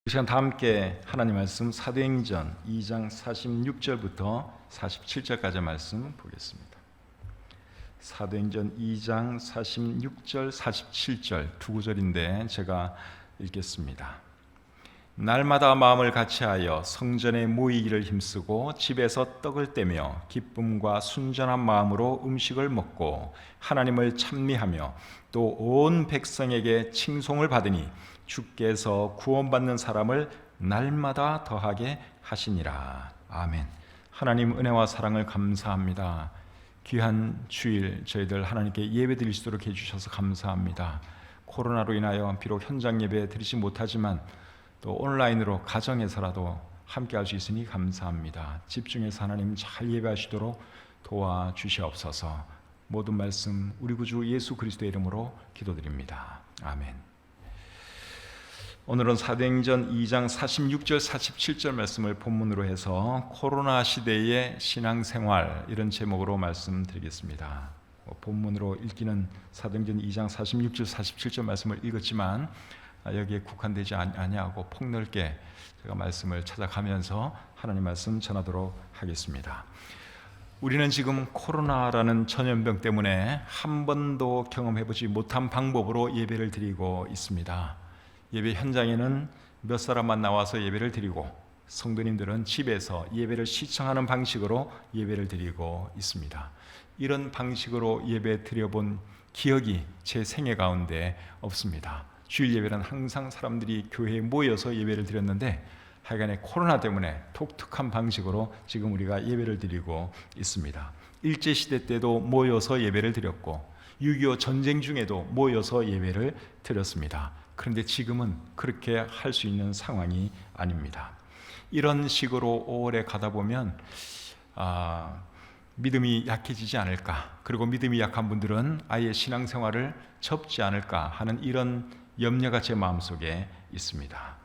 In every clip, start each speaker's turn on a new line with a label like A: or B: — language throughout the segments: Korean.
A: 이 시간 다 함께 하나님 말씀 사도행전 2장 46절부터 47절까지 말씀 보겠습니다. 사도행전 2장 46절, 47절 두 구절인데 제가 읽겠습니다. 날마다 마음을 같이하여 성전에 모이기를 힘쓰고 집에서 떡을 떼며 기쁨과 순전한 마음으로 음식을 먹고 하나님을 찬미하며 또 온 백성에게 칭송을 받으니 주께서 구원받는 사람을 날마다 더하게 하시니라. 아멘. 하나님 은혜와 사랑을 감사합니다. 귀한 주일 저희들 하나님께 예배 드릴 수 있도록 해주셔서 감사합니다. 코로나로 인하여 비록 현장 예배 드리지 못하지만 또 온라인으로 가정에서라도 함께 할 수 있으니 감사합니다. 집중해서 하나님 잘 예배하시도록 도와주시옵소서. 모든 말씀 우리 구주 예수 그리스도의 이름으로 기도드립니다. 아멘. 오늘은 사도행전 2장 46절 47절 말씀을 본문으로 해서 코로나 시대의 신앙생활 이런 제목으로 말씀드리겠습니다. 본문으로 읽기는 사도행전 2장 46절 47절 말씀을 읽었지만 여기에 국한되지 아니하고 폭넓게 제가 말씀을 찾아가면서 하나님 말씀 전하도록 하겠습니다. 우리는 지금 코로나라는 전염병 때문에 한 번도 경험해보지 못한 방법으로 예배를 드리고 있습니다. 예배 현장에는 몇 사람만 나와서 예배를 드리고 성도님들은 집에서 예배를 시청하는 방식으로 예배를 드리고 있습니다. 이런 방식으로 예배 드려본 기억이 제 생애 가운데 없습니다. 주일 예배는 항상 사람들이 교회에 모여서 예배를 드렸는데 하여간에 코로나 때문에 독특한 방식으로 지금 우리가 예배를 드리고 있습니다. 일제시대 때도 모여서 예배를 드렸고 6.25 전쟁 중에도 모여서 예배를 드렸습니다. 그런데 지금은 그렇게 할 수 있는 상황이 아닙니다. 이런 식으로 오래 가다 보면 믿음이 약해지지 않을까, 그리고 믿음이 약한 분들은 아예 신앙생활을 접지 않을까 하는 이런 염려가 제 마음속에 있습니다.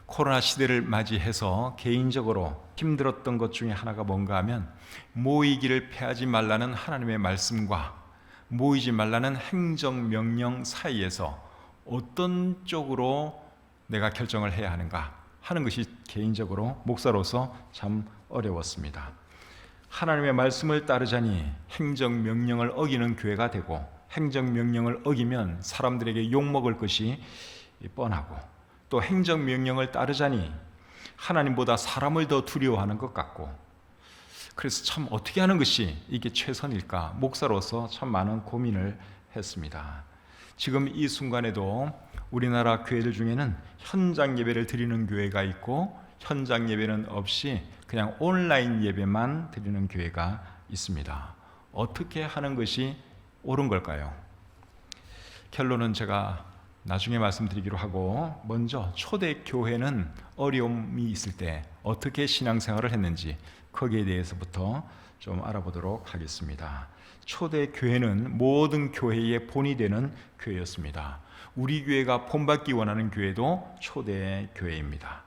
A: 코로나 시대를 맞이해서 개인적으로 힘들었던 것 중에 하나가 뭔가 하면 모이기를 패하지 말라는 하나님의 말씀과 모이지 말라는 행정명령 사이에서 어떤 쪽으로 내가 결정을 해야 하는가 하는 것이 개인적으로 목사로서 참 어려웠습니다. 하나님의 말씀을 따르자니 행정명령을 어기는 교회가 되고 행정명령을 어기면 사람들에게 욕먹을 것이 뻔하고 또 행정명령을 따르자니 하나님보다 사람을 더 두려워하는 것 같고 그래서 참 어떻게 하는 것이 이게 최선일까 목사로서 참 많은 고민을 했습니다. 지금 이 순간에도 우리나라 교회들 중에는 현장 예배를 드리는 교회가 있고 현장 예배는 없이 그냥 온라인 예배만 드리는 교회가 있습니다. 어떻게 하는 것이 옳은 걸까요? 결론은 제가 나중에 말씀드리기로 하고 먼저 초대교회는 어려움이 있을 때 어떻게 신앙생활을 했는지 거기에 대해서부터 좀 알아보도록 하겠습니다. 초대교회는 모든 교회의 본이 되는 교회였습니다. 우리 교회가 본받기 원하는 교회도 초대교회입니다.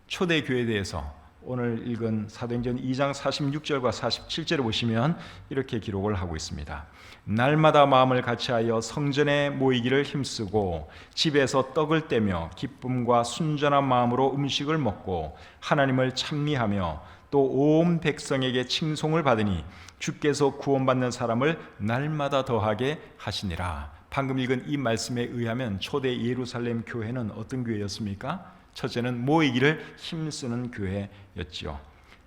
A: 초대교회에 대해서 오늘 읽은 사도행전 2장 46절과 47절을 보시면 이렇게 기록을 하고 있습니다. 날마다 마음을 같이하여 성전에 모이기를 힘쓰고 집에서 떡을 떼며 기쁨과 순전한 마음으로 음식을 먹고 하나님을 찬미하며 또 온 백성에게 칭송을 받으니 주께서 구원받는 사람을 날마다 더하게 하시니라. 방금 읽은 이 말씀에 의하면 초대 예루살렘 교회는 어떤 교회였습니까? 첫째는 모이기를 힘쓰는 교회였지요.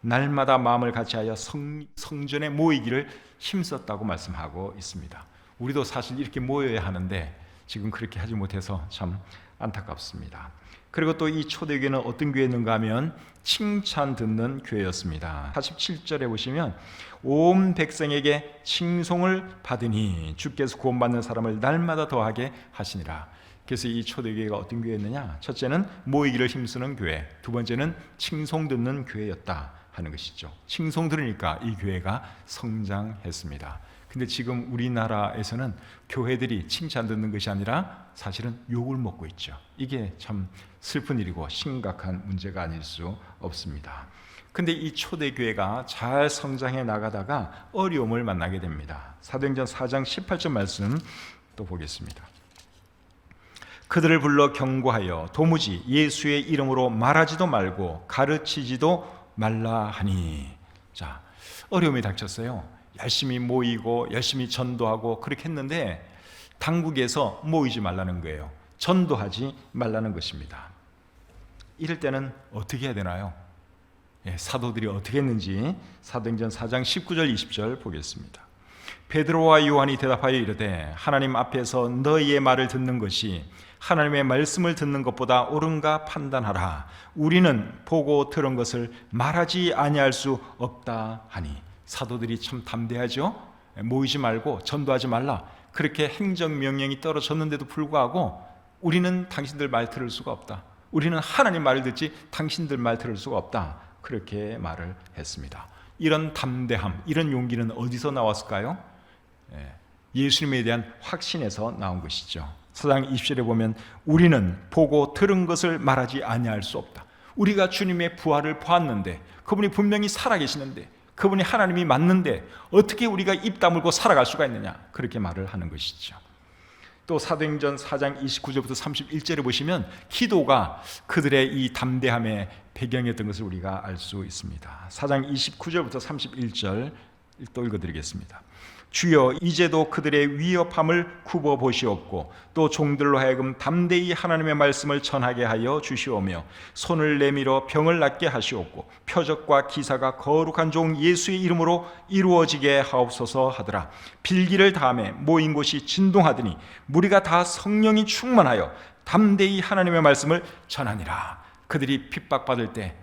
A: 날마다 마음을 같이하여 성전에 모이기를 힘썼다고 말씀하고 있습니다. 우리도 사실 이렇게 모여야 하는데 지금 그렇게 하지 못해서 참 안타깝습니다. 그리고 또 이 초대교회는 어떤 교회였는가 하면 칭찬 듣는 교회였습니다. 47절에 보시면 온 백성에게 칭송을 받으니 주께서 구원받는 사람을 날마다 더하게 하시니라. 그래서 이 초대교회가 어떤 교회였느냐? 첫째는 모이기를 힘쓰는 교회, 두 번째는 칭송 듣는 교회였다 하는 것이죠. 칭송 들으니까 이 교회가 성장했습니다. 근데 지금 우리나라에서는 교회들이 칭찬 듣는 것이 아니라 사실은 욕을 먹고 있죠. 이게 참 슬픈 일이고 심각한 문제가 아닐 수 없습니다. 근데 이 초대교회가 잘 성장해 나가다가 어려움을 만나게 됩니다. 사도행전 4장 18절 말씀 또 보겠습니다. 그들을 불러 경고하여 도무지 예수의 이름으로 말하지도 말고 가르치지도 말라 하니. 자, 어려움이 닥쳤어요. 열심히 모이고 열심히 전도하고 그렇게 했는데 당국에서 모이지 말라는 거예요. 전도하지 말라는 것입니다. 이럴 때는 어떻게 해야 되나요? 사도들이 어떻게 했는지 사도행전 4장 19절 20절 보겠습니다. 베드로와 요한이 대답하여 이르되 하나님 앞에서 너희의 말을 듣는 것이 하나님의 말씀을 듣는 것보다 옳은가 판단하라. 우리는 보고 들은 것을 말하지 아니할 수 없다 하니. 사도들이 참 담대하죠. 모이지 말고 전도하지 말라, 그렇게 행정명령이 떨어졌는데도 불구하고 우리는 당신들 말 들을 수가 없다, 우리는 하나님 말을 듣지 당신들 말 들을 수가 없다, 그렇게 말을 했습니다. 이런 담대함, 이런 용기는 어디서 나왔을까요? 예수님에 대한 확신에서 나온 것이죠. 4장 20절에 보면 우리는 보고 들은 것을 말하지 아니할 수 없다. 우리가 주님의 부활을 보았는데, 그분이 분명히 살아계시는데, 그분이 하나님이 맞는데 어떻게 우리가 입 다물고 살아갈 수가 있느냐, 그렇게 말을 하는 것이죠. 또 사도행전 4장 29절부터 31절에 보시면 기도가 그들의 이 담대함의 배경이었던 것을 우리가 알 수 있습니다. 4장 29절부터 31절 또 읽어드리겠습니다. 주여, 이제도 그들의 위협함을 굽어 보시옵고 또 종들로 하여금 담대히 하나님의 말씀을 전하게 하여 주시오며 손을 내밀어 병을 낫게 하시옵고 표적과 기사가 거룩한 종 예수의 이름으로 이루어지게 하옵소서 하더라. 빌기를 다음에 모인 곳이 진동하더니 무리가 다 성령이 충만하여 담대히 하나님의 말씀을 전하니라. 그들이 핍박받을 때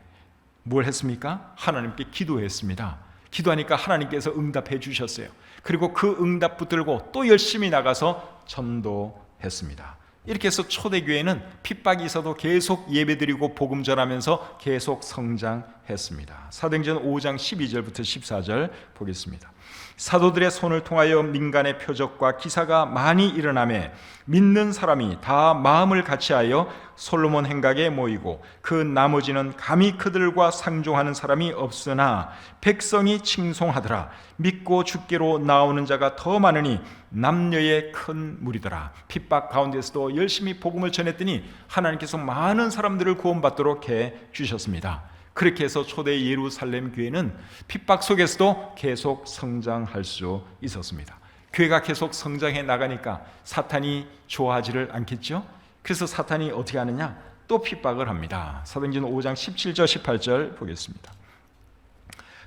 A: 뭘 했습니까? 하나님께 기도했습니다. 기도하니까 하나님께서 응답해 주셨어요. 그리고 그 응답 붙들고 또 열심히 나가서 전도했습니다. 이렇게 해서 초대교회는 핍박이 있어도 계속 예배드리고 복음 전하면서 계속 성장했습니다. 사도행전 5장 12절부터 14절 보겠습니다. 사도들의 손을 통하여 민간의 표적과 기사가 많이 일어나매 믿는 사람이 다 마음을 같이하여 솔로몬 행각에 모이고 그 나머지는 감히 그들과 상종하는 사람이 없으나 백성이 칭송하더라. 믿고 주께로 나오는 자가 더 많으니 남녀의 큰 무리더라. 핍박 가운데서도 열심히 복음을 전했더니 하나님께서 많은 사람들을 구원받도록 해 주셨습니다. 그렇게 해서 초대 예루살렘 교회는 핍박 속에서도 계속 성장할 수 있었습니다. 교회가 계속 성장해 나가니까 사탄이 좋아하지를 않겠죠? 그래서 사탄이 어떻게 하느냐? 또 핍박을 합니다. 사도행전 5장 17절 18절 보겠습니다.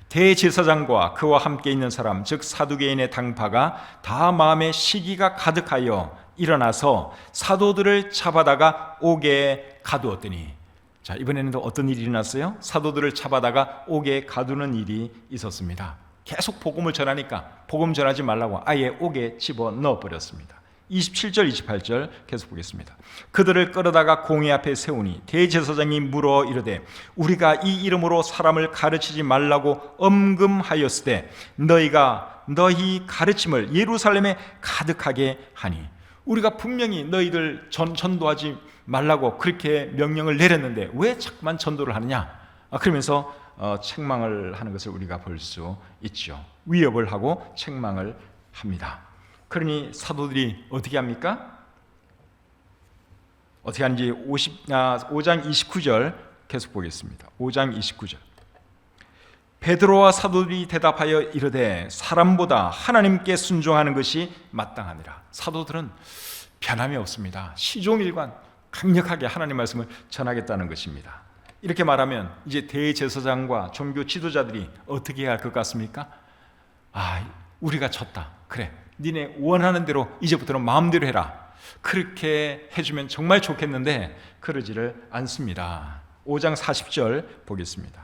A: 대제사장과 그와 함께 있는 사람 즉 사두개인의 당파가 다 마음에 시기가 가득하여 일어나서 사도들을 잡아다가 옥에 가두었더니. 자, 이번에는 또 어떤 일이 일어났어요? 사도들을 잡아다가 옥에 가두는 일이 있었습니다. 계속 복음을 전하니까 복음 전하지 말라고 아예 옥에 집어넣어 버렸습니다. 27절 28절 계속 보겠습니다. 그들을 끌어다가 공회 앞에 세우니 대제사장이 물어 이르되 우리가 이 이름으로 사람을 가르치지 말라고 엄금하였으되 너희가 너희 가르침을 예루살렘에 가득하게 하니. 우리가 분명히 너희들 전도하지 말라고 그렇게 명령을 내렸는데 왜 자꾸만 전도를 하느냐? 그러면서 책망을 하는 것을 우리가 볼 수 있죠. 위협을 하고 책망을 합니다. 그러니 사도들이 어떻게 합니까? 어떻게 하는지 5장 29절 계속 보겠습니다. 5장 29절. 베드로와 사도들이 대답하여 이르되 사람보다 하나님께 순종하는 것이 마땅하니라. 사도들은 변함이 없습니다. 시종일관 강력하게 하나님 말씀을 전하겠다는 것입니다. 이렇게 말하면 이제 대제사장과 종교 지도자들이 어떻게 해야 할 것 같습니까? 우리가 졌다. 그래, 니네 원하는 대로 이제부터는 마음대로 해라. 그렇게 해주면 정말 좋겠는데 그러지를 않습니다. 5장 40절 보겠습니다.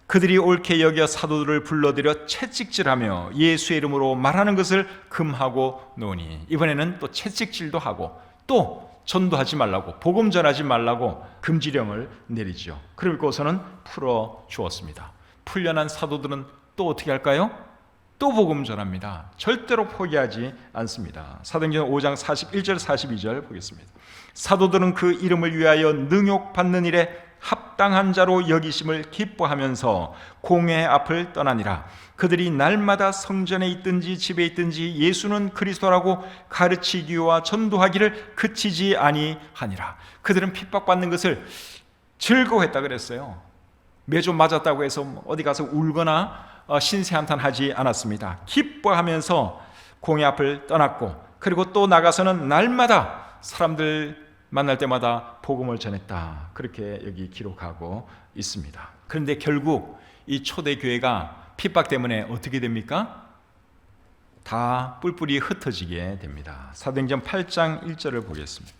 A: 그들이 옳게 여겨 사도들을 불러들여 채찍질하며 예수의 이름으로 말하는 것을 금하고 노니. 이번에는 또 채찍질도 하고 또 전도하지 말라고, 복음 전하지 말라고 금지령을 내리죠. 그리고서는 풀어 주었습니다. 풀려난 사도들은 또 어떻게 할까요? 또 복음 전합니다. 절대로 포기하지 않습니다. 사도행전 5장 41절 42절 보겠습니다. 사도들은 그 이름을 위하여 능욕받는 일에 합당한 자로 여기심을 기뻐하면서 공회 앞을 떠나니라. 그들이 날마다 성전에 있든지 집에 있든지 예수는 그리스도라고 가르치기와 전도하기를 그치지 아니하니라. 그들은 핍박받는 것을 즐거워했다 그랬어요. 매주 맞았다고 해서 어디 가서 울거나 신세한탄하지 않았습니다. 기뻐하면서 공회 앞을 떠났고, 그리고 또 나가서는 날마다 사람들 만날 때마다 복음을 전했다. 그렇게 여기 기록하고 있습니다. 그런데 결국 이 초대교회가 핍박 때문에 어떻게 됩니까? 다 뿔뿔이 흩어지게 됩니다. 사도행전 8장 1절을 보겠습니다.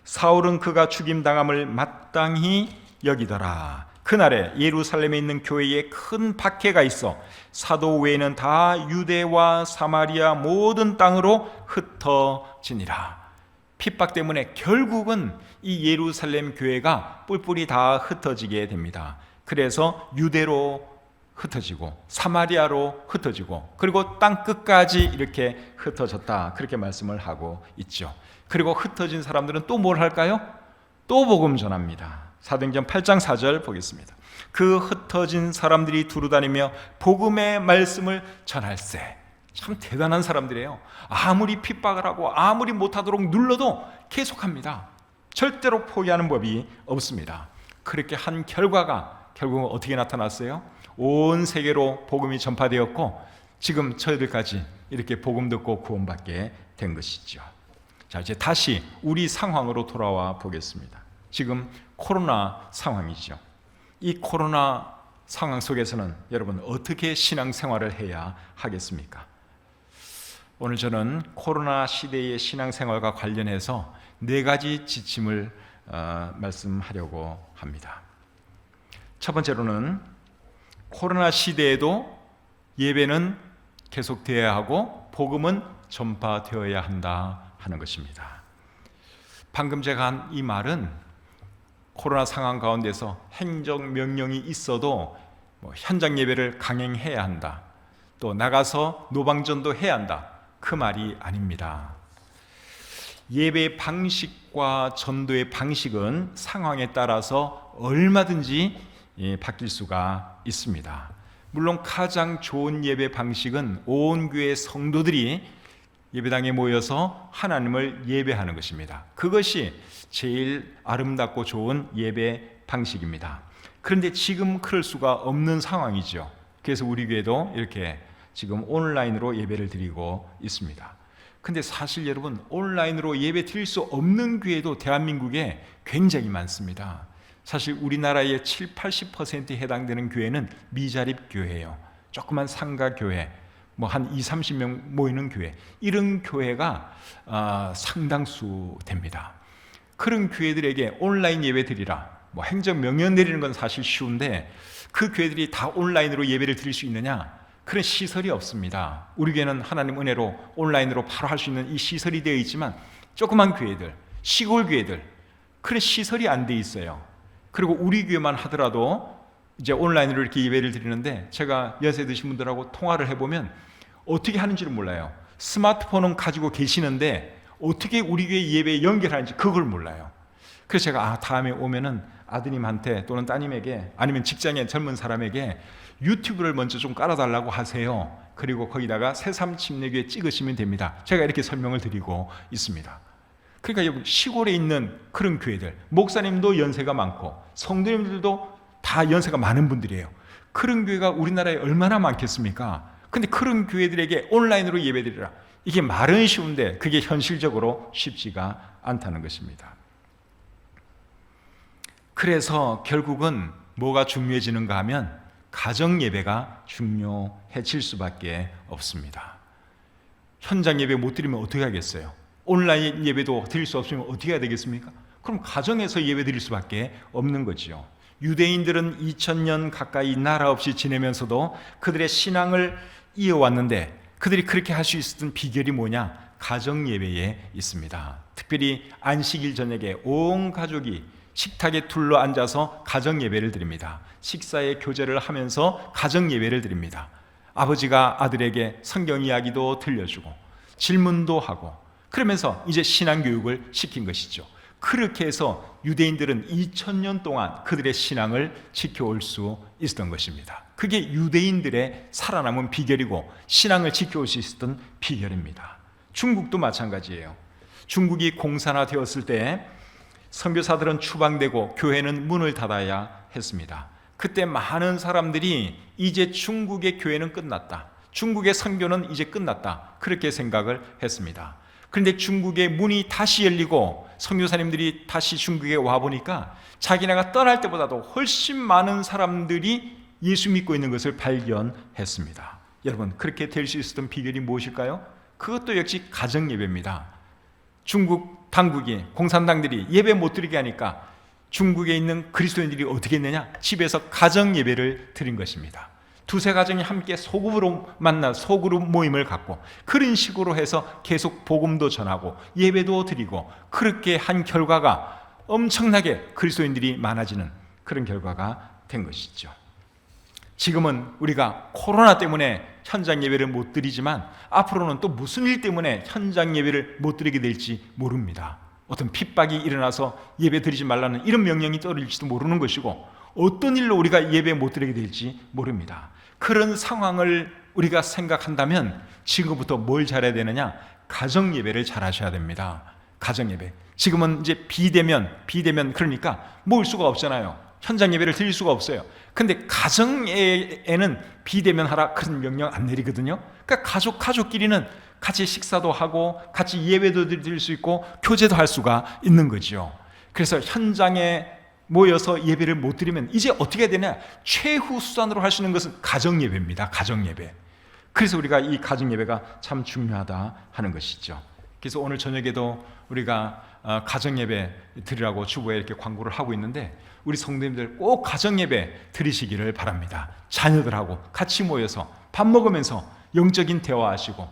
A: 사울은 그가 죽임당함을 마땅히 여기더라. 그날에 예루살렘에 있는 교회에 큰 박해가 있어 사도 외에는 다 유대와 사마리아 모든 땅으로 흩어지니라. 핍박 때문에 결국은 이 예루살렘 교회가 뿔뿔이 다 흩어지게 됩니다. 그래서 유대로 흩어지고 사마리아로 흩어지고 그리고 땅 끝까지 이렇게 흩어졌다, 그렇게 말씀을 하고 있죠. 그리고 흩어진 사람들은 또 뭘 할까요? 또 복음 전합니다. 사도행전 8장 4절 보겠습니다. 그 흩어진 사람들이 두루다니며 복음의 말씀을 전할세. 참 대단한 사람들이에요. 아무리 핍박을 하고 아무리 못하도록 눌러도 계속합니다. 절대로 포기하는 법이 없습니다. 그렇게 한 결과가 결국은 어떻게 나타났어요? 온 세계로 복음이 전파되었고 지금 저희들까지 이렇게 복음 듣고 구원받게 된 것이죠. 자, 이제 다시 우리 상황으로 돌아와 보겠습니다. 지금 코로나 상황이죠. 이 코로나 상황 속에서는 여러분 어떻게 신앙생활을 해야 하겠습니까? 오늘 저는 코로나 시대의 신앙생활과 관련해서 4가지 지침을 말씀하려고 합니다. 첫 번째로는 코로나 시대에도 예배는 계속되어야 하고 복음은 전파되어야 한다 하는 것입니다. 방금 제가 한 이 말은 코로나 상황 가운데서 행정명령이 있어도 현장 예배를 강행해야 한다, 또 나가서 노방전도 해야 한다, 그 말이 아닙니다. 예배 방식과 전도의 방식은 상황에 따라서 얼마든지 바뀔 수가 있습니다. 물론 가장 좋은 예배 방식은 온 교회 성도들이 예배당에 모여서 하나님을 예배하는 것입니다. 그것이 제일 아름답고 좋은 예배 방식입니다. 그런데 지금 그럴 수가 없는 상황이죠. 그래서 우리 교회도 이렇게 지금 온라인으로 예배를 드리고 있습니다. 근데 사실 여러분, 온라인으로 예배 드릴 수 없는 교회도 대한민국에 굉장히 많습니다. 사실 우리나라의 70-80%에 해당되는 교회는 미자립 교회예요. 조그만 상가 교회, 한 20-30명 모이는 교회, 이런 교회가 상당수 됩니다. 그런 교회들에게 온라인 예배 드리라, 행정명령 내리는 건 사실 쉬운데 그 교회들이 다 온라인으로 예배를 드릴 수 있느냐? 그런 시설이 없습니다. 우리 교회는 하나님 은혜로 온라인으로 바로 할 수 있는 이 시설이 되어 있지만 조그만 교회들, 시골 교회들, 그런 시설이 안 돼 있어요. 그리고 우리 교회만 하더라도 이제 온라인으로 이렇게 예배를 드리는데 제가 연세 드신 분들하고 통화를 해보면 어떻게 하는지를 몰라요. 스마트폰은 가지고 계시는데 어떻게 우리 교회 예배에 연결하는지 그걸 몰라요. 그래서 제가 다음에 오면은 아드님한테 또는 따님에게 아니면 직장의 젊은 사람에게 유튜브를 먼저 좀 깔아달라고 하세요. 그리고 거기다가 새삼 침례교회 찍으시면 됩니다. 제가 이렇게 설명을 드리고 있습니다. 그러니까 여러분, 시골에 있는 그런 교회들, 목사님도 연세가 많고 성도님들도 다 연세가 많은 분들이에요. 그런 교회가 우리나라에 얼마나 많겠습니까? 근데 그런 교회들에게 온라인으로 예배드리라, 이게 말은 쉬운데 그게 현실적으로 쉽지가 않다는 것입니다. 그래서 결국은 뭐가 중요해지는가 하면 가정 예배가 중요해질 수밖에 없습니다. 현장 예배 못 드리면 어떻게 하겠어요? 온라인 예배도 드릴 수 없으면 어떻게 해야 되겠습니까? 그럼 가정에서 예배 드릴 수밖에 없는 거지요. 유대인들은 2000년 가까이 나라 없이 지내면서도 그들의 신앙을 이어왔는데 그들이 그렇게 할 수 있었던 비결이 뭐냐? 가정 예배에 있습니다. 특별히 안식일 저녁에 온 가족이 식탁에 둘러 앉아서 가정 예배를 드립니다. 식사의 교제를 하면서 가정 예배를 드립니다. 아버지가 아들에게 성경 이야기도 들려주고 질문도 하고 그러면서 이제 신앙 교육을 시킨 것이죠. 그렇게 해서 유대인들은 2000년 동안 그들의 신앙을 지켜올 수 있었던 것입니다. 그게 유대인들의 살아남은 비결이고 신앙을 지켜올 수 있었던 비결입니다. 중국도 마찬가지예요. 중국이 공산화되었을 때 선교사들은 추방되고 교회는 문을 닫아야 했습니다. 그때 많은 사람들이 이제 중국의 교회는 끝났다, 중국의 선교는 이제 끝났다, 그렇게 생각을 했습니다. 그런데 중국의 문이 다시 열리고 선교사님들이 다시 중국에 와보니까 자기네가 떠날 때보다도 훨씬 많은 사람들이 예수 믿고 있는 것을 발견했습니다. 여러분, 그렇게 될 수 있었던 비결이 무엇일까요? 그것도 역시 가정예배입니다. 중국 당국이, 공산당들이 예배 못 드리게 하니까 중국에 있는 그리스도인들이 어떻게 했느냐? 집에서 가정예배를 드린 것입니다. 두세 가정이 함께 소그룹으로 만나 소그룹 모임을 갖고 그런 식으로 해서 계속 복음도 전하고 예배도 드리고, 그렇게 한 결과가 엄청나게 그리스도인들이 많아지는 그런 결과가 된 것이죠. 지금은 우리가 코로나 때문에 현장 예배를 못 드리지만 앞으로는 또 무슨 일 때문에 현장 예배를 못 드리게 될지 모릅니다. 어떤 핍박이 일어나서 예배 드리지 말라는 이런 명령이 떨어질지도 모르는 것이고, 어떤 일로 우리가 예배 못 드리게 될지 모릅니다. 그런 상황을 우리가 생각한다면 지금부터 뭘 잘해야 되느냐? 가정 예배를 잘 하셔야 됩니다. 가정 예배. 지금은 이제 비대면 그러니까 모을 수가 없잖아요. 현장 예배를 드릴 수가 없어요. 근데 가정에는 비대면 하라 그런 명령 안 내리거든요. 그러니까 가족끼리는 같이 식사도 하고 같이 예배도 드릴 수 있고 교제도 할 수가 있는 거죠. 그래서 현장에 모여서 예배를 못 드리면 이제 어떻게 해야 되냐? 최후 수단으로 할 수 있는 것은 가정 예배입니다. 가정 예배. 그래서 우리가 이 가정 예배가 참 중요하다 하는 것이죠. 그래서 오늘 저녁에도 우리가 가정 예배 드리라고 주보에 이렇게 광고를 하고 있는데, 우리 성도님들 꼭 가정 예배 드리시기를 바랍니다. 자녀들하고 같이 모여서 밥 먹으면서 영적인 대화하시고,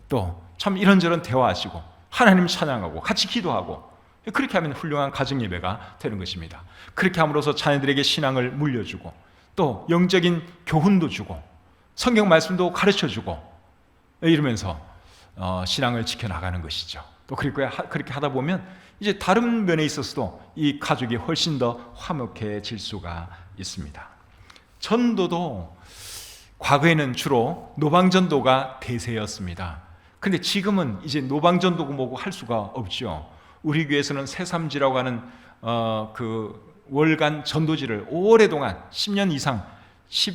A: 또 참 이런저런 대화하시고 하나님 찬양하고 같이 기도하고, 그렇게 하면 훌륭한 가정 예배가 되는 것입니다. 그렇게 함으로써 자녀들에게 신앙을 물려주고 또 영적인 교훈도 주고 성경 말씀도 가르쳐주고 이러면서 신앙을 지켜나가는 것이죠. 또 그렇게 하다 보면 이제 다른 면에 있어서도 이 가족이 훨씬 더 화목해질 수가 있습니다. 전도도 과거에는 주로 노방전도가 대세였습니다. 근데 지금은 이제 노방전도고 뭐고 할 수가 없죠. 우리 교회에서는 새삼지라고 하는 그 월간 전도지를 오랫동안 10년 이상,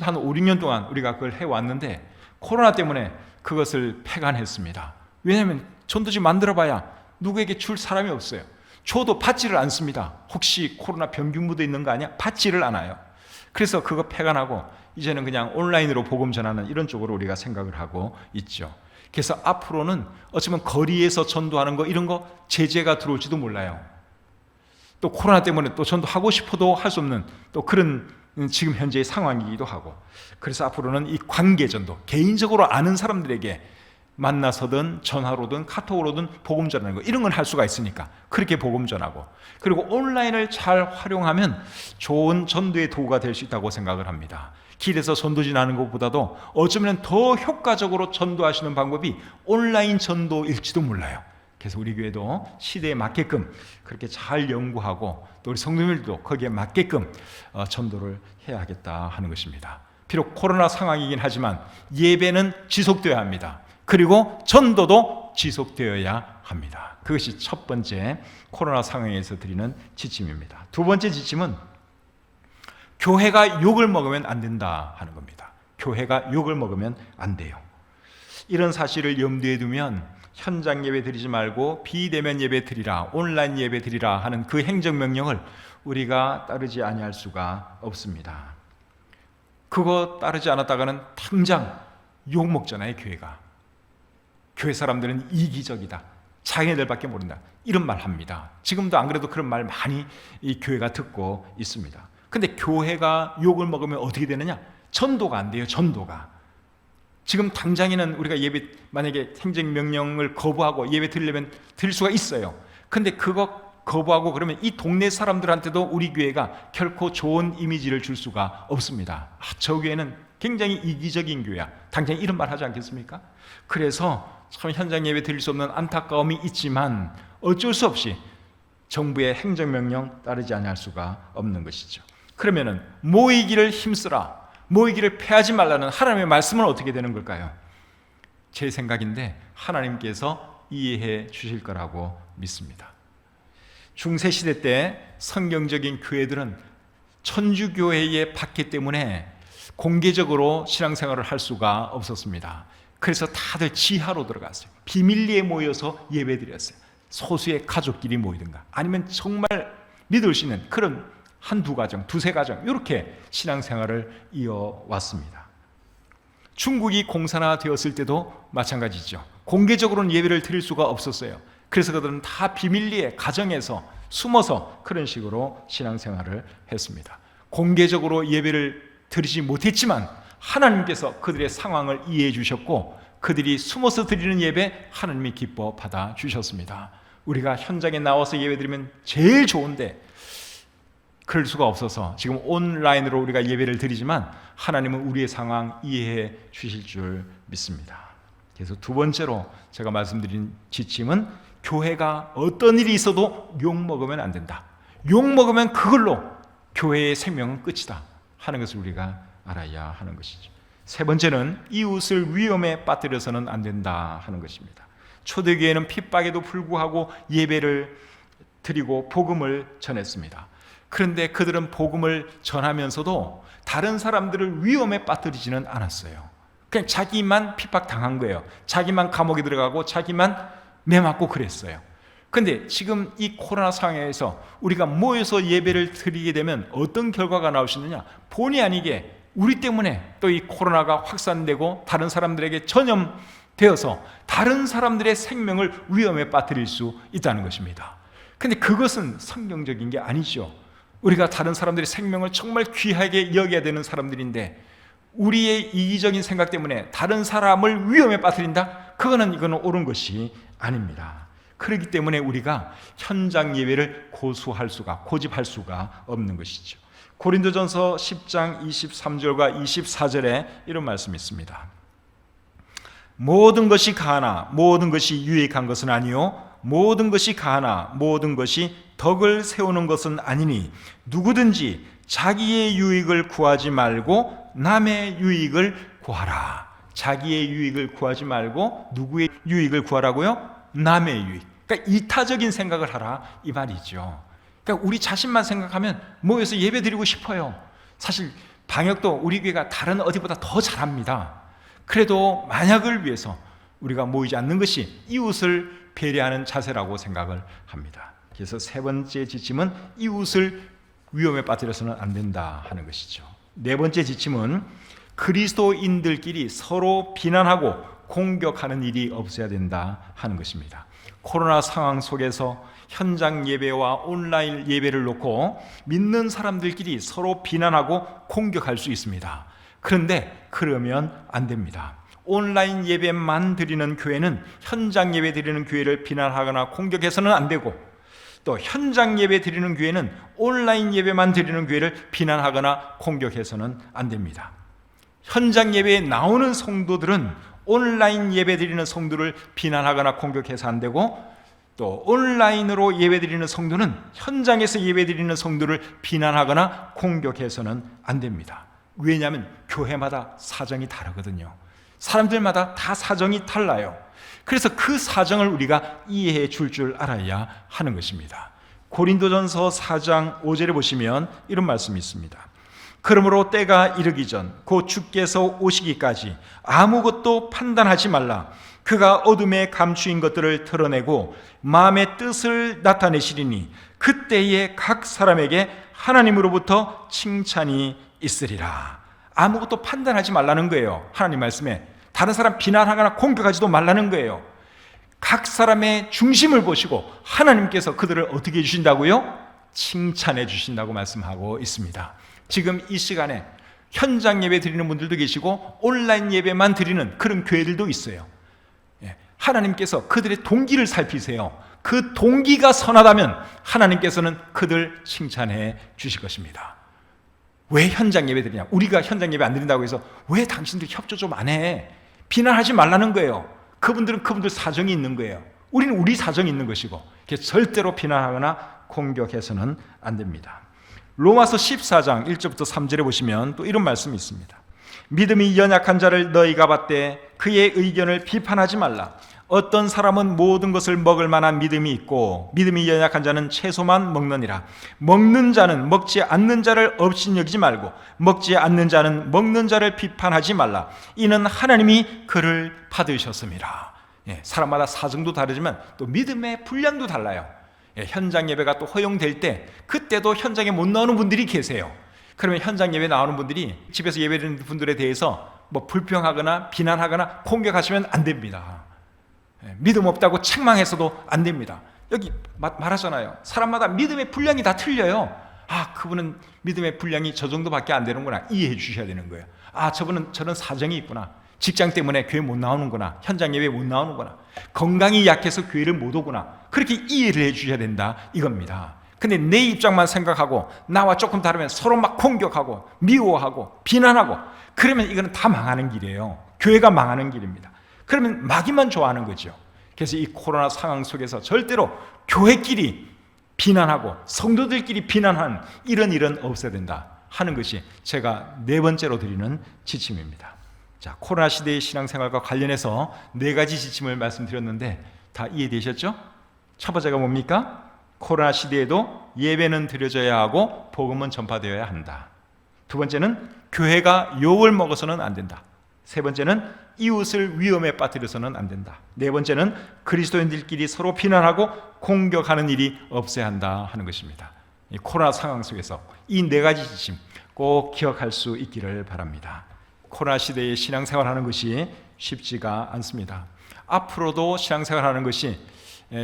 A: 한 5, 6년 동안 우리가 그걸 해왔는데 코로나 때문에 그것을 폐간했습니다. 왜냐하면 전도지 만들어봐야 누구에게 줄 사람이 없어요. 줘도 받지를 않습니다. 혹시 코로나 병균 묻어 있는 거 아니야? 받지를 않아요. 그래서 그거 폐간하고 이제는 그냥 온라인으로 복음 전하는 이런 쪽으로 우리가 생각을 하고 있죠. 그래서 앞으로는 어쩌면 거리에서 전도하는 거 이런 거 제재가 들어올지도 몰라요. 또 코로나 때문에 또 전도하고 싶어도 할 수 없는 또 그런 지금 현재의 상황이기도 하고, 그래서 앞으로는 이 관계 전도, 개인적으로 아는 사람들에게 만나서든 전화로든 카톡으로든 복음 전하는 거 이런 건 할 수가 있으니까 그렇게 복음 전하고, 그리고 온라인을 잘 활용하면 좋은 전도의 도구가 될 수 있다고 생각을 합니다. 길에서 전도지 하는 것보다도 어쩌면 더 효과적으로 전도하시는 방법이 온라인 전도일지도 몰라요. 그래서 우리 교회도 시대에 맞게끔 그렇게 잘 연구하고 또 우리 성도님들도 거기에 맞게끔 전도를 해야겠다 하는 것입니다. 비록 코로나 상황이긴 하지만 예배는 지속되어야 합니다. 그리고 전도도 지속되어야 합니다. 그것이 첫 번째 코로나 상황에서 드리는 지침입니다. 두 번째 지침은 교회가 욕을 먹으면 안 된다 하는 겁니다. 교회가 욕을 먹으면 안 돼요. 이런 사실을 염두에 두면 현장 예배 드리지 말고 비대면 예배 드리라, 온라인 예배 드리라 하는 그 행정명령을 우리가 따르지 아니할 수가 없습니다. 그거 따르지 않았다가는 당장 욕 먹잖아요. 교회가. 교회 사람들은 이기적이다, 자기네들밖에 모른다, 이런 말 합니다. 지금도 안 그래도 그런 말 많이 이 교회가 듣고 있습니다. 근데 교회가 욕을 먹으면 어떻게 되느냐? 전도가 안 돼요. 전도가. 지금 당장에는 우리가 예배 만약에 행정명령을 거부하고 예배 드리려면 드릴 수가 있어요. 근데 그거 거부하고 그러면 이 동네 사람들한테도 우리 교회가 결코 좋은 이미지를 줄 수가 없습니다. 저 교회는 굉장히 이기적인 교회야, 당장 이런 말 하지 않겠습니까? 그래서 참 현장 예배 드릴 수 없는 안타까움이 있지만 어쩔 수 없이 정부의 행정명령 따르지 아니할 수가 없는 것이죠. 그러면은 모이기를 힘쓰라, 모이기를 패하지 말라는 하나님의 말씀은 어떻게 되는 걸까요? 제 생각인데 하나님께서 이해해 주실 거라고 믿습니다. 중세시대 때 성경적인 교회들은 천주교회의 박해 때문에 공개적으로 신앙생활을 할 수가 없었습니다. 그래서 다들 지하로 들어갔어요. 비밀리에 모여서 예배드렸어요. 소수의 가족끼리 모이든가 아니면 정말 믿을 수 있는 그런 한두 가정, 두세 가정 이렇게 신앙생활을 이어왔습니다. 중국이 공산화되었을 때도 마찬가지죠. 공개적으로는 예배를 드릴 수가 없었어요. 그래서 그들은 다 비밀리에 가정에서 숨어서 그런 식으로 신앙생활을 했습니다. 공개적으로 예배를 드리지 못했지만 하나님께서 그들의 상황을 이해해 주셨고 그들이 숨어서 드리는 예배 하나님이 기뻐 받아 주셨습니다. 우리가 현장에 나와서 예배 드리면 제일 좋은데 그럴 수가 없어서 지금 온라인으로 우리가 예배를 드리지만 하나님은 우리의 상황 이해해 주실 줄 믿습니다. 그래서 두 번째로 제가 말씀드린 지침은 교회가 어떤 일이 있어도 욕먹으면 안 된다. 욕먹으면 그걸로 교회의 생명은 끝이다 하는 것을 우리가 알아야 하는 것이죠. 세 번째는 이웃을 위험에 빠뜨려서는 안 된다 하는 것입니다. 초대교회는 핍박에도 불구하고 예배를 드리고 복음을 전했습니다. 그런데 그들은 복음을 전하면서도 다른 사람들을 위험에 빠뜨리지는 않았어요. 그냥 자기만 핍박당한 거예요. 자기만 감옥에 들어가고 자기만 매맞고 그랬어요. 그런데 지금 이 코로나 상황에서 우리가 모여서 예배를 드리게 되면 어떤 결과가 나올 수 있느냐? 본의 아니게 우리 때문에 또 이 코로나가 확산되고 다른 사람들에게 전염되어서 다른 사람들의 생명을 위험에 빠뜨릴 수 있다는 것입니다. 그런데 그것은 성경적인 게 아니죠. 우리가 다른 사람들의 생명을 정말 귀하게 여겨야 되는 사람들인데 우리의 이기적인 생각 때문에 다른 사람을 위험에 빠뜨린다? 이거는 옳은 것이 아닙니다. 그렇기 때문에 우리가 현장 예배를 고집할 수가 없는 것이죠. 고린도전서 10장 23절과 24절에 이런 말씀이 있습니다. 모든 것이 가하나 모든 것이 유익한 것은 아니요 모든 것이 가하나 모든 것이 덕을 세우는 것은 아니니 누구든지 자기의 유익을 구하지 말고 남의 유익을 구하라. 자기의 유익을 구하지 말고 누구의 유익을 구하라고요? 남의 유익. 그러니까 이타적인 생각을 하라 이 말이죠. 그러니까 우리 자신만 생각하면 모여서 예배드리고 싶어요. 사실 방역도 우리 교회가 다른 어디보다 더 잘합니다. 그래도 만약을 위해서 우리가 모이지 않는 것이 이웃을 배려하는 자세라고 생각을 합니다. 그래서 세 번째 지침은 이웃을 위험에 빠뜨려서는 안 된다 하는 것이죠. 네 번째 지침은 그리스도인들끼리 서로 비난하고 공격하는 일이 없어야 된다 하는 것입니다. 코로나 상황 속에서 현장 예배와 온라인 예배를 놓고 믿는 사람들끼리 서로 비난하고 공격할 수 있습니다. 그런데 그러면 안 됩니다. 온라인 예배만 드리는 교회는 현장 예배 드리는 교회를 비난하거나 공격해서는 안 되고 또 현장 예배 드리는 교회는 온라인 예배만 드리는 교회를 비난하거나 공격해서는 안 됩니다. 현장 예배에 나오는 성도들은 온라인 예배 드리는 성도를 비난하거나 공격해서 안 되고 또 온라인으로 예배 드리는 성도는 현장에서 예배 드리는 성도를 비난하거나 공격해서는 안 됩니다. 왜냐하면 교회마다 사정이 다르거든요. 사람들마다 다 사정이 달라요. 그래서 그 사정을 우리가 이해해 줄 알아야 하는 것입니다. 고린도전서 4장 5절에 보시면 이런 말씀이 있습니다. 그러므로 때가 이르기 전 곧 주께서 오시기까지 아무것도 판단하지 말라. 그가 어둠에 감추인 것들을 드러내고 마음의 뜻을 나타내시리니 그때에 각 사람에게 하나님으로부터 칭찬이 있으리라. 아무것도 판단하지 말라는 거예요. 하나님 말씀에 다른 사람 비난하거나 공격하지도 말라는 거예요. 각 사람의 중심을 보시고 하나님께서 그들을 어떻게 해주신다고요? 칭찬해 주신다고 말씀하고 있습니다. 지금 이 시간에 현장 예배 드리는 분들도 계시고 온라인 예배만 드리는 그런 교회들도 있어요. 하나님께서 그들의 동기를 살피세요. 그 동기가 선하다면 하나님께서는 그들 칭찬해 주실 것입니다. 왜 현장 예배 드리냐? 우리가 현장 예배 안 드린다고 해서 왜 당신들 협조 좀 안 해? 비난하지 말라는 거예요. 그분들은 그분들 사정이 있는 거예요. 우리는 우리 사정이 있는 것이고 절대로 비난하거나 공격해서는 안 됩니다. 로마서 14장 1절부터 3절에 보시면 또 이런 말씀이 있습니다. 믿음이 연약한 자를 너희가 받되 그의 의견을 비판하지 말라. 어떤 사람은 모든 것을 먹을 만한 믿음이 있고 믿음이 연약한 자는 채소만 먹느니라. 먹는 자는 먹지 않는 자를 업신여기지 말고 먹지 않는 자는 먹는 자를 비판하지 말라. 이는 하나님이 그를 받으셨음이라. 사람마다 사정도 다르지만 또 믿음의 분량도 달라요. 현장 예배가 또 허용될 때 그때도 현장에 못 나오는 분들이 계세요. 그러면 현장 예배 나오는 분들이 집에서 예배드리는 분들에 대해서 뭐 불평하거나 비난하거나 공격하시면 안 됩니다. 믿음 없다고 책망해서도 안 됩니다. 여기 말하잖아요. 사람마다 믿음의 분량이 다 틀려요. 그분은 믿음의 분량이 저 정도밖에 안 되는구나. 이해해 주셔야 되는 거예요. 저분은 저런 사정이 있구나. 직장 때문에 교회 못 나오는구나. 현장 예배 못 나오는구나. 건강이 약해서 교회를 못 오구나. 그렇게 이해를 해 주셔야 된다 이겁니다. 근데 내 입장만 생각하고 나와 조금 다르면 서로 막 공격하고 미워하고 비난하고 그러면 이거는 다 망하는 길이에요. 교회가 망하는 길입니다. 그러면 마귀만 좋아하는 거죠. 그래서 이 코로나 상황 속에서 절대로 교회끼리 비난하고 성도들끼리 비난하는 이런 일은 없어야 된다 하는 것이 제가 네 번째로 드리는 지침입니다. 자, 코로나 시대의 신앙생활과 관련해서 네 가지 지침을 말씀드렸는데 다 이해되셨죠? 첫 번째가 뭡니까? 코로나 시대에도 예배는 드려져야 하고 복음은 전파되어야 한다. 두 번째는 교회가 욕을 먹어서는 안 된다. 세 번째는 이웃을 위험에 빠뜨려서는 안 된다. 네 번째는 그리스도인들끼리 서로 비난하고 공격하는 일이 없어야 한다 하는 것입니다. 이 코로나 상황 속에서 이 네 가지 지침 꼭 기억할 수 있기를 바랍니다. 코로나 시대에 신앙생활하는 것이 쉽지가 않습니다. 앞으로도 신앙생활하는 것이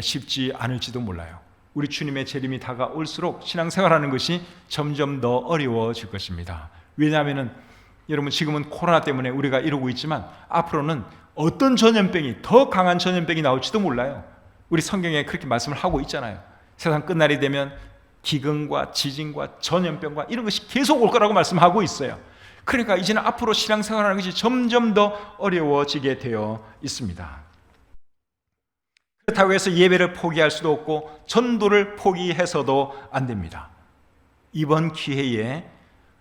A: 쉽지 않을지도 몰라요. 우리 주님의 재림이 다가올수록 신앙생활하는 것이 점점 더 어려워질 것입니다. 왜냐하면 여러분 지금은 코로나 때문에 우리가 이러고 있지만 앞으로는 어떤 전염병이 더 강한 전염병이 나올지도 몰라요. 우리 성경에 그렇게 말씀을 하고 있잖아요. 세상 끝날이 되면 기근과 지진과 전염병과 이런 것이 계속 올 거라고 말씀하고 있어요. 그러니까 이제는 앞으로 신앙생활하는 것이 점점 더 어려워지게 되어 있습니다. 그렇다고 해서 예배를 포기할 수도 없고 전도를 포기해서도 안 됩니다. 이번 기회에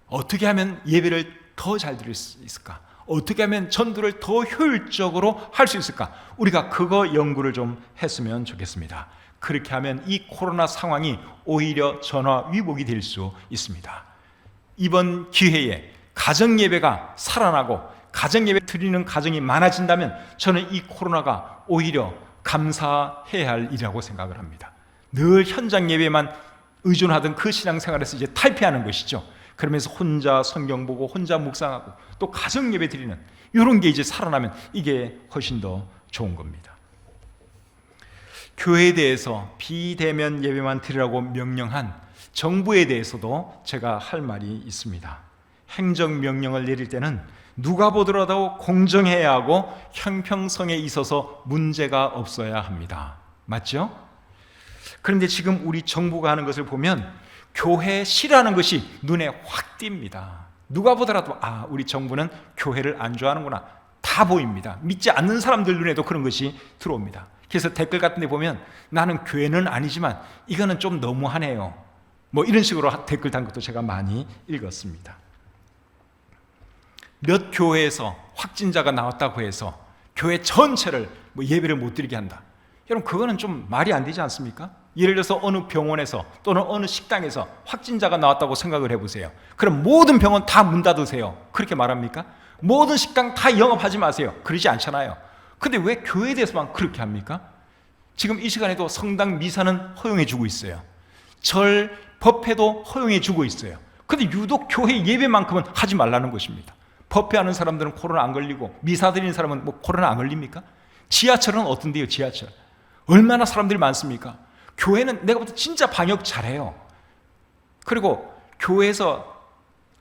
A: 어떻게 하면 예배를 더 잘 드릴 수 있을까? 어떻게 하면 전도를 더 효율적으로 할 수 있을까? 우리가 그거 연구를 좀 했으면 좋겠습니다. 그렇게 하면 이 코로나 상황이 오히려 전화위복이 될 수 있습니다. 이번 기회에 가정예배가 살아나고 가정예배 드리는 가정이 많아진다면 저는 이 코로나가 오히려 감사해야 할 일이라고 생각을 합니다. 늘 현장 예배만 의존하던 그 신앙생활에서 이제 탈피하는 것이죠. 그러면서 혼자 성경 보고 혼자 묵상하고 또 가정 예배 드리는 이런 게 이제 살아나면 이게 훨씬 더 좋은 겁니다. 교회에 대해서 비대면 예배만 드리라고 명령한 정부에 대해서도 제가 할 말이 있습니다. 행정명령을 내릴 때는 누가 보더라도 공정해야 하고 형평성에 있어서 문제가 없어야 합니다. 맞죠? 그런데 지금 우리 정부가 하는 것을 보면 교회 싫어하는 것이 눈에 확 띕니다. 누가 보더라도 우리 정부는 교회를 안 좋아하는구나 다 보입니다. 믿지 않는 사람들 눈에도 그런 것이 들어옵니다. 그래서 댓글 같은 데 보면 나는 교회는 아니지만 이거는 좀 너무하네요. 뭐 이런 식으로 댓글 단 것도 제가 많이 읽었습니다. 몇 교회에서 확진자가 나왔다고 해서 교회 전체를 예배를 못 드리게 한다. 여러분 그거는 좀 말이 안 되지 않습니까? 예를 들어서 어느 병원에서 또는 어느 식당에서 확진자가 나왔다고 생각을 해보세요. 그럼 모든 병원 다 문 닫으세요. 그렇게 말합니까? 모든 식당 다 영업하지 마세요. 그러지 않잖아요. 근데 왜 교회에 대해서만 그렇게 합니까? 지금 이 시간에도 성당 미사는 허용해 주고 있어요. 절, 법회도 허용해 주고 있어요. 근데 유독 교회 예배만큼은 하지 말라는 것입니다. 법회하는 사람들은 코로나 안 걸리고 미사 드리는 사람은 코로나 안 걸립니까? 지하철은 어떤데요? 지하철 얼마나 사람들이 많습니까? 교회는 내가 볼 때 진짜 방역 잘해요. 그리고 교회에서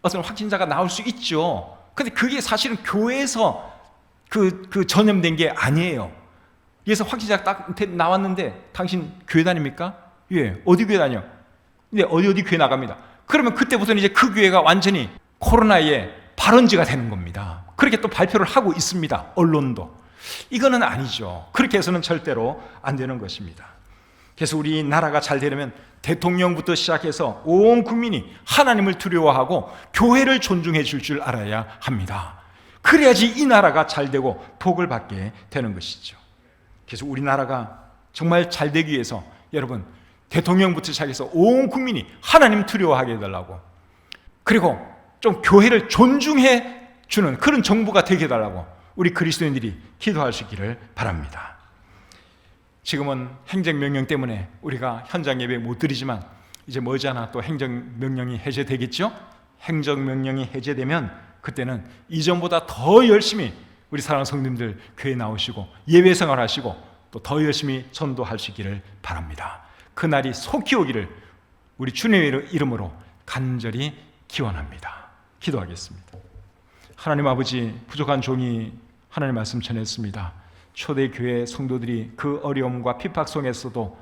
A: 어떤 확진자가 나올 수 있죠. 근데 그게 사실은 교회에서 그 전염된 게 아니에요. 그래서 확진자가 딱 나왔는데 당신 교회 다닙니까? 예. 어디 교회 다녀? 네, 어디 교회 나갑니다. 그러면 그때부터는 이제 그 교회가 완전히 코로나의 발원지가 되는 겁니다. 그렇게 또 발표를 하고 있습니다. 언론도. 이거는 아니죠. 그렇게 해서는 절대로 안 되는 것입니다. 그래서 우리 나라가 잘 되려면 대통령부터 시작해서 온 국민이 하나님을 두려워하고 교회를 존중해 줄 알아야 합니다. 그래야지 이 나라가 잘 되고 복을 받게 되는 것이죠. 그래서 우리나라가 정말 잘 되기 위해서 여러분, 대통령부터 시작해서 온 국민이 하나님 두려워하게 해달라고, 그리고 좀 교회를 존중해 주는 그런 정부가 되게 해달라고 우리 그리스도인들이 기도할 수 있기를 바랍니다. 지금은 행정명령 때문에 우리가 현장 예배 못 드리지만 이제 머지않아 또 행정명령이 해제되겠죠? 행정명령이 해제되면 그때는 이전보다 더 열심히 우리 사랑하는 성도님들 교회 나오시고 예배 생활하시고 또 더 열심히 전도할 수 있기를 바랍니다. 그날이 속히 오기를 우리 주님의 이름으로 간절히 기원합니다. 기도하겠습니다. 하나님 아버지, 부족한 종이 하나님 말씀 전했습니다. 초대교회 성도들이 그 어려움과 핍박 속에서도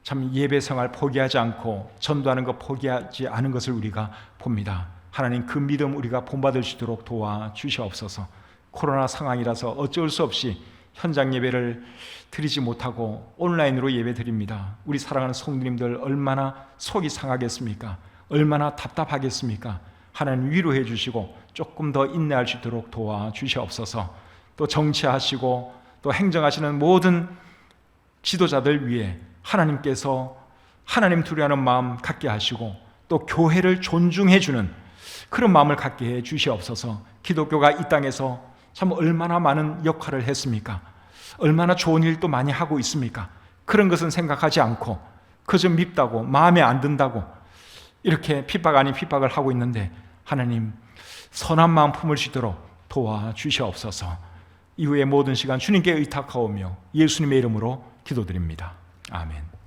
A: 참 예배 생활 포기하지 않고 전도하는 것 포기하지 않은 것을 우리가 봅니다. 하나님, 그 믿음 우리가 본받을 수 있도록 도와주시옵소서. 코로나 상황이라서 어쩔 수 없이 현장 예배를 드리지 못하고 온라인으로 예배 드립니다. 우리 사랑하는 성도님들 얼마나 속이 상하겠습니까? 얼마나 답답하겠습니까? 하나님 위로해 주시고 조금 더 인내할 수 있도록 도와주시옵소서. 또 정치하시고 또 행정하시는 모든 지도자들 위해 하나님께서 하나님 두려워하는 마음 갖게 하시고 또 교회를 존중해 주는 그런 마음을 갖게 해 주시옵소서. 기독교가 이 땅에서 참 얼마나 많은 역할을 했습니까? 얼마나 좋은 일도 많이 하고 있습니까? 그런 것은 생각하지 않고 그저 밉다고, 마음에 안 든다고 이렇게 핍박 아닌 핍박을 하고 있는데 하나님, 선한 마음 품을 수 있도록 도와주시옵소서. 이후의 모든 시간 주님께 의탁하오며 예수님의 이름으로 기도드립니다. 아멘.